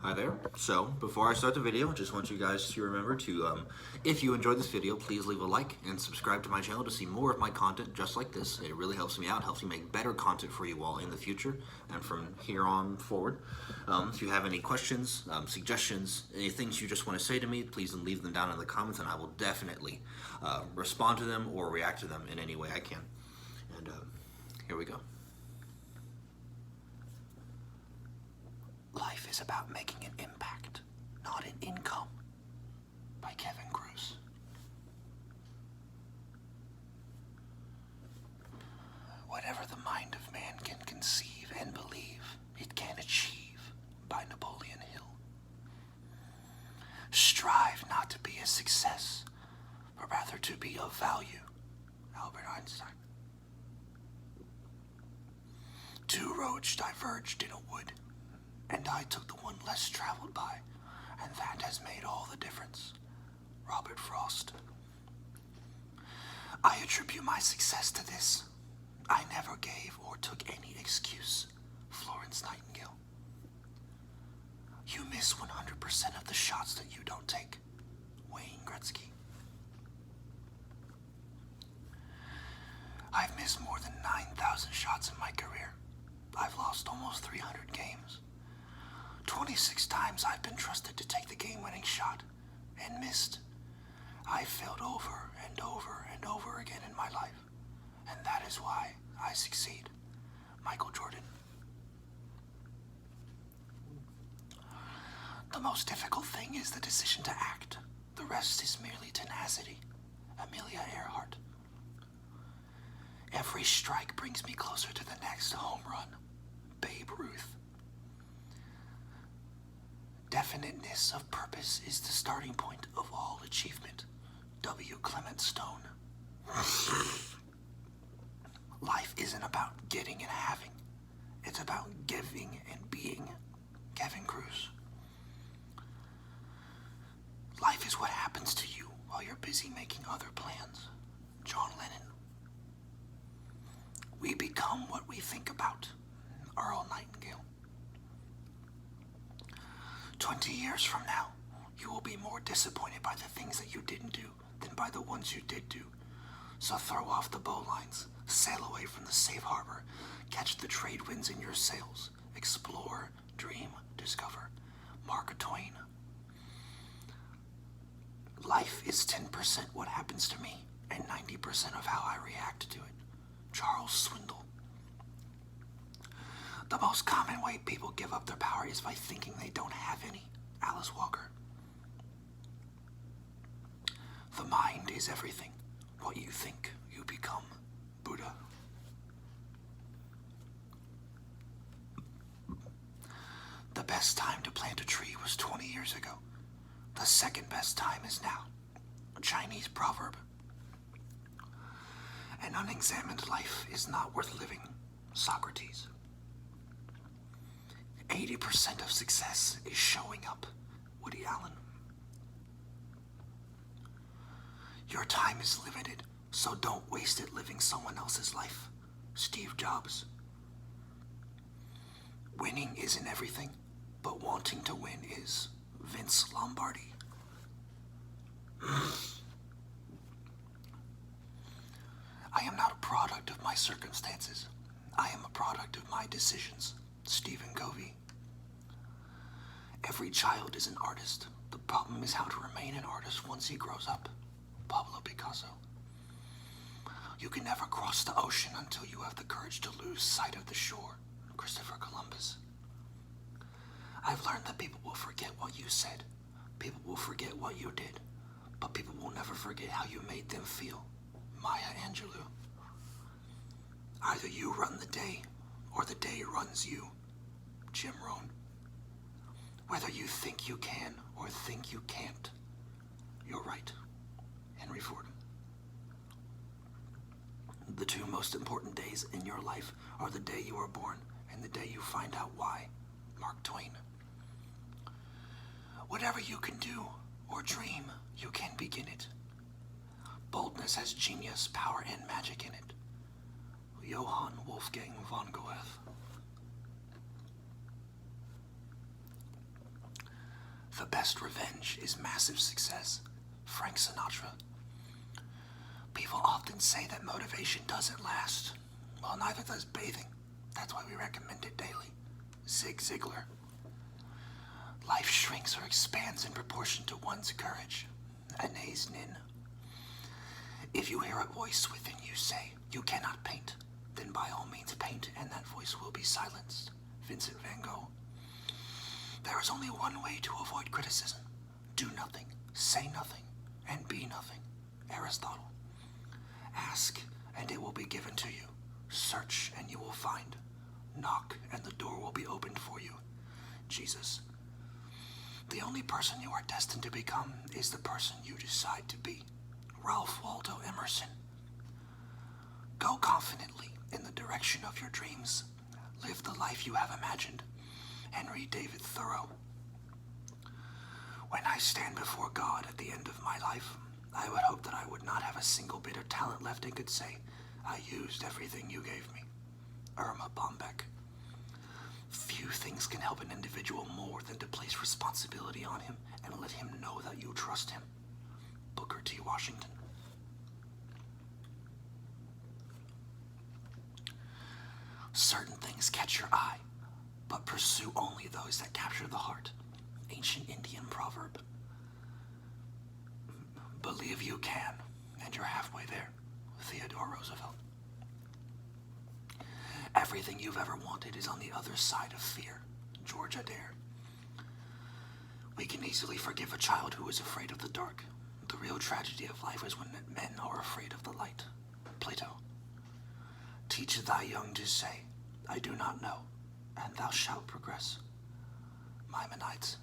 Hi there. So, before I start the video, just want you guys to remember to, if you enjoyed this video, please leave a like and subscribe to my channel to see more of my content just like this. It really helps me out, helps me make better content for you all in the future and from here on forward. If you have any questions, suggestions, any things you just want to say to me, please leave them down in the comments and I will definitely respond to them or react to them in any way I can. And here we go. Life is about making an impact, not an income. By Kevin Cruz. Whatever the mind of man can conceive and believe, it can achieve. By Napoleon Hill. Strive not to be a success, but rather to be of value. Albert Einstein. Two roads diverged in a wood, and I took the one less traveled by, and that has made all the difference. Robert Frost. I attribute my success to this. I never gave or took any excuse. Florence Nightingale. You miss 100% of the shots that you don't take. Wayne Gretzky. I've missed more than 9,000 shots in my career. I've lost almost 300 games. 26 times I've been trusted to take the game-winning shot and missed. I failed over and over and over again in my life, and that is why I succeed. Michael Jordan. The most difficult thing is the decision to act. The rest is merely tenacity. Amelia Earhart. Every strike brings me closer to the next home run. Babe Ruth. Definiteness of purpose is the starting point of all achievement. W. Clement Stone. Life isn't about getting and having. It's about giving and being. Kevin Cruz. Life is what happens to you while you're busy making other plans. John Lennon. We become what we think about. Earl Nightingale. 20 years from now, you will be more disappointed by the things that you didn't do than by the ones you did do. So throw off the bowlines, sail away from the safe harbor, catch the trade winds in your sails, explore, dream, discover. Mark Twain. Life is 10% what happens to me and 90% of how I react to it. Charles Swindoll. The most common way people give up their power is by thinking they don't have any. Alice Walker. The mind is everything. What you think, you become. Buddha. The best time to plant a tree was 20 years ago. The second best time is now. A Chinese proverb. An unexamined life is not worth living. Socrates. 80% of success is showing up. Woody Allen. Your time is limited, so don't waste it living someone else's life. Steve Jobs. Winning isn't everything, but wanting to win is. Vince Lombardi. I am not a product of my circumstances. I am a product of my decisions. Stephen Covey. Every child is an artist. The problem is how to remain an artist once he grows up. Pablo Picasso. You can never cross the ocean until you have the courage to lose sight of the shore. Christopher Columbus. I've learned that people will forget what you said. People will forget what you did. But people will never forget how you made them feel. Maya Angelou. Either you run the day, or the day runs you. Jim Rohn. Whether you think you can or think you can't, you're right. Henry Ford. The two most important days in your life are the day you are born and the day you find out why. Mark Twain. Whatever you can do or dream, you can begin it. Boldness has genius, power, and magic in it. Johann Wolfgang von Goethe. The best revenge is massive success. Frank Sinatra. People often say that motivation doesn't last. Well, neither does bathing. That's why we recommend it daily. Zig Ziglar. Life shrinks or expands in proportion to one's courage. Anais Nin. If you hear a voice within you say, you cannot paint, then by all means paint and that voice will be silenced. Vincent van Gogh. There is only one way to avoid criticism. Do nothing, say nothing, and be nothing. Aristotle. Ask, and it will be given to you. Search, and you will find. Knock, and the door will be opened for you. Jesus. The only person you are destined to become is the person you decide to be. Ralph Waldo Emerson. Go confidently in the direction of your dreams. Live the life you have imagined. Henry David Thoreau. When I stand before God at the end of my life, I would hope that I would not have a single bit of talent left and could say, I used everything you gave me. Irma Bombeck. Few things can help an individual more than to place responsibility on him and let him know that you trust him. Booker T. Washington. Certain things catch your eye, but pursue only those that capture the heart. Ancient Indian proverb. Believe you can, and you're halfway there. Theodore Roosevelt. Everything you've ever wanted is on the other side of fear. George Adair. We can easily forgive a child who is afraid of the dark. The real tragedy of life is when men are afraid of the light. Plato. Teach thy young to say, I do not know, and thou shalt progress. Maimonides.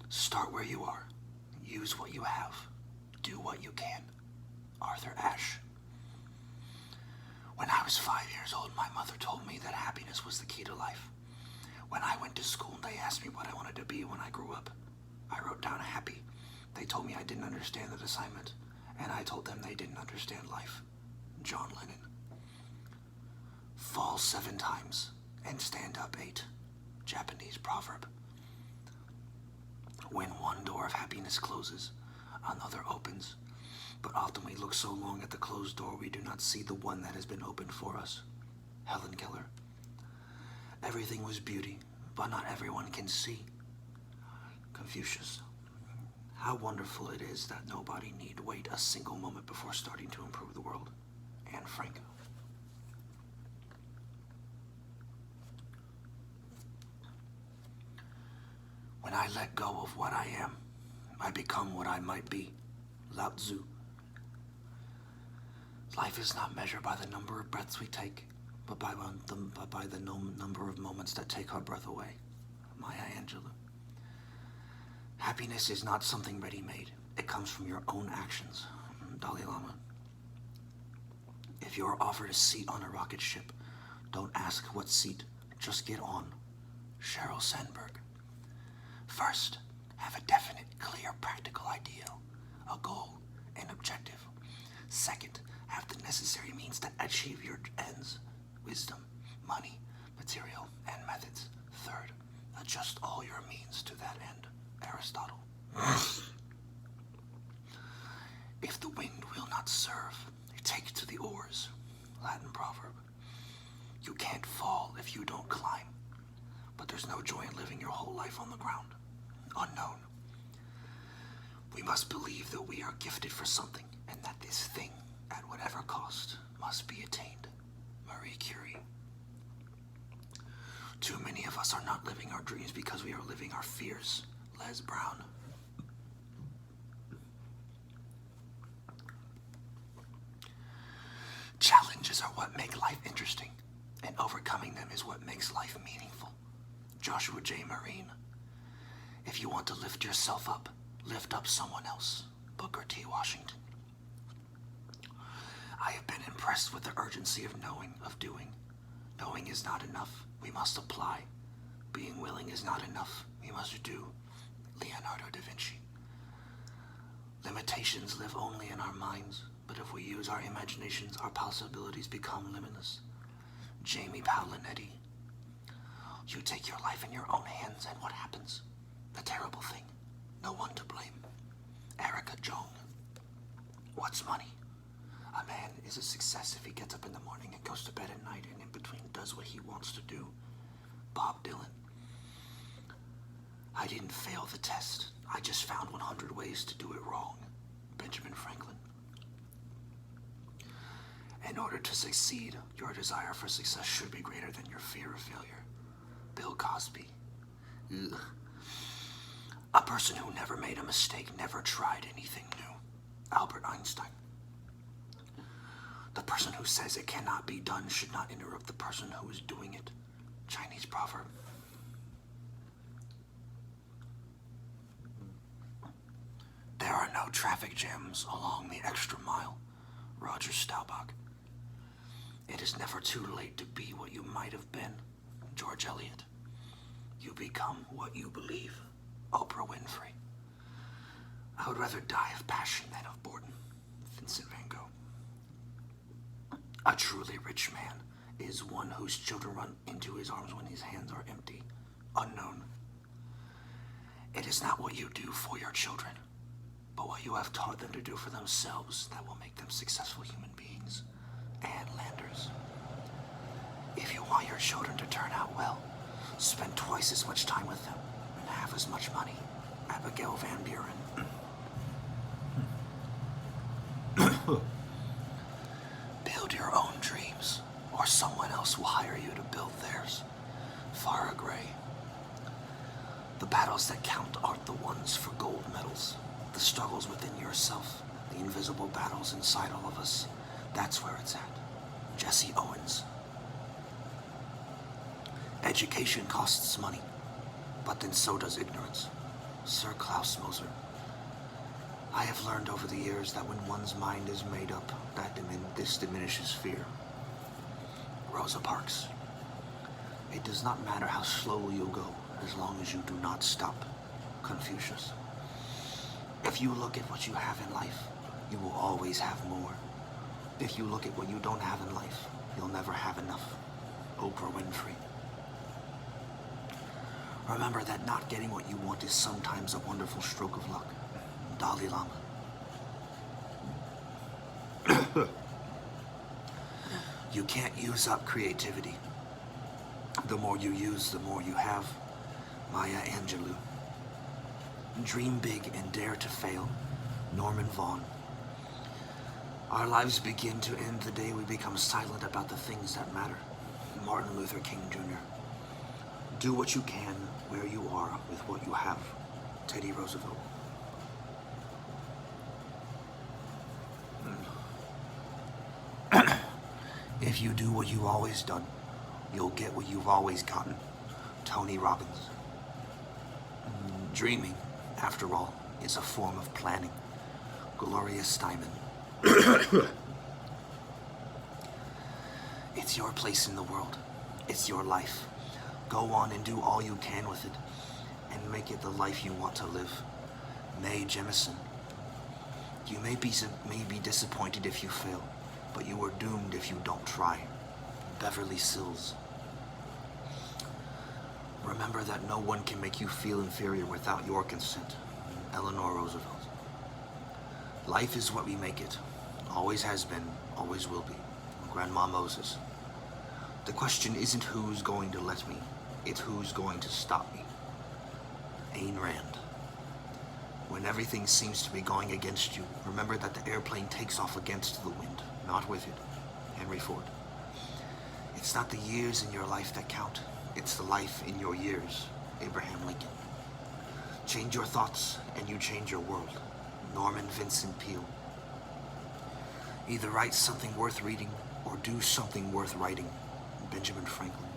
Start where you are. Use what you have. Do what you can. Arthur Ashe. When I was 5 years old, my mother told me that happiness was the key to life. When I went to school, they asked me what I wanted to be when I grew up. I wrote down happy. They told me I didn't understand the assignment, and I told them they didn't understand life. John Lennon. Fall 7 times and stand up 8. Japanese proverb. When one door of happiness closes, another opens. But often we look so long at the closed door we do not see the one that has been opened for us. Helen Keller. Everything was beauty, but not everyone can see. Confucius. How wonderful it is that nobody need wait a single moment before starting to improve the world. Anne Frank. When I let go of what I am, I become what I might be. Lao Tzu. Life is not measured by the number of breaths we take, but by the number of moments that take our breath away. Maya Angelou. Happiness is not something ready-made. It comes from your own actions. Dalai Lama. If you are offered a seat on a rocket ship, don't ask what seat, just get on. Sheryl Sandberg. First, have a definite, clear, practical ideal, a goal, an objective. Second, have the necessary means to achieve your ends, wisdom, money, material, and methods. Third, adjust all your means to that end. Aristotle. If the wind will not serve, take to the oars. Latin proverb. You can't fall if you don't climb, but there's no joy in living your whole life on the ground. Unknown. We must believe that we are gifted for something, and that this thing, at whatever cost, must be attained. Marie Curie. Too many of us are not living our dreams because we are living our fears. Les Brown. Challenges are what make life interesting, and overcoming them is what makes life meaningful. Joshua J. Marine. If you want to lift yourself up, lift up someone else. Booker T. Washington. I have been impressed with the urgency of knowing, of doing. Knowing is not enough. We must apply. Being willing is not enough. We must do. Leonardo da Vinci. Limitations live only in our minds, but if we use our imaginations, our possibilities become limitless. Jamie Paolinetti. You take your life in your own hands, and what happens? The terrible thing. looks money. A man is a success if he gets up in the morning and goes to bed at night and in between does what he wants to do. Bob Dylan. I didn't fail the test. I just found 100 ways to do it wrong. Benjamin Franklin. In order to succeed, your desire for success should be greater than your fear of failure. Bill Cosby. Ugh. A person who never made a mistake never tried anything new. Albert Einstein. The person who says it cannot be done should not interrupt the person who is doing it. Chinese proverb. There are no traffic jams along the extra mile. Roger Staubach. It is never too late to be what you might have been. George Eliot. You become what you believe. Oprah Winfrey. I would rather die of passion than of boredom. Vincent van Gogh. A truly rich man is one whose children run into his arms when his hands are empty. Unknown. It is not what you do for your children, but what you have taught them to do for themselves that will make them successful human beings. Ann Landers. If you want your children to turn out well, spend twice as much time with them and have as much money. Abigail Van Buren. Build your own dreams, or someone else will hire you to build theirs. Farrah Gray. The battles that count aren't the ones for gold medals. The struggles within yourself, the invisible battles inside all of us, that's where it's at. Jesse Owens. Education costs money, but then so does ignorance. Sir Klaus Moser. I have learned over the years that when one's mind is made up, this diminishes fear. Rosa Parks. It does not matter how slow you go, as long as you do not stop. Confucius. If you look at what you have in life, you will always have more. If you look at what you don't have in life, you'll never have enough. Oprah Winfrey. Remember that not getting what you want is sometimes a wonderful stroke of luck. Dalai Lama. You can't use up creativity. The more you use, the more you have. Maya Angelou. Dream big and dare to fail. Norman Vaughn. Our lives begin to end the day we become silent about the things that matter. Martin Luther King Jr. Do what you can where you are with what you have. Teddy Roosevelt. If you do what you've always done, you'll get what you've always gotten. Tony Robbins. Dreaming, after all, is a form of planning. Gloria Steinem. It's your place in the world. It's your life. Go on and do all you can with it, and make it the life you want to live. Mae Jemison. You may be disappointed if you fail, but you are doomed if you don't try. Beverly Sills. Remember that no one can make you feel inferior without your consent. Eleanor Roosevelt. Life is what we make it. Always has been, always will be. Grandma Moses. The question isn't who's going to let me, it's who's going to stop me. Ayn Rand. When everything seems to be going against you, remember that the airplane takes off against the wind, not with it. Henry Ford. It's not the years in your life that count, it's the life in your years. Abraham Lincoln. Change your thoughts and you change your world. Norman Vincent Peale. Either write something worth reading or do something worth writing. Benjamin Franklin.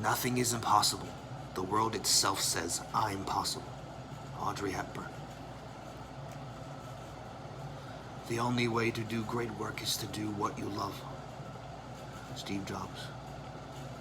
Nothing is impossible. The world itself says, I'm possible. Audrey Hepburn. The only way to do great work is to do what you love. Steve Jobs.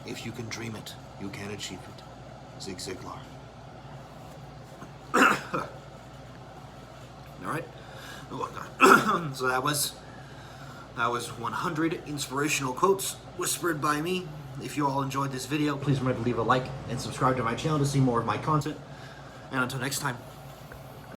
If you can dream it, you can achieve it. Zig Ziglar. All right. So that was 100 inspirational quotes whispered by me. If you all enjoyed this video, please remember to leave a like and subscribe to my channel to see more of my content. And until next time.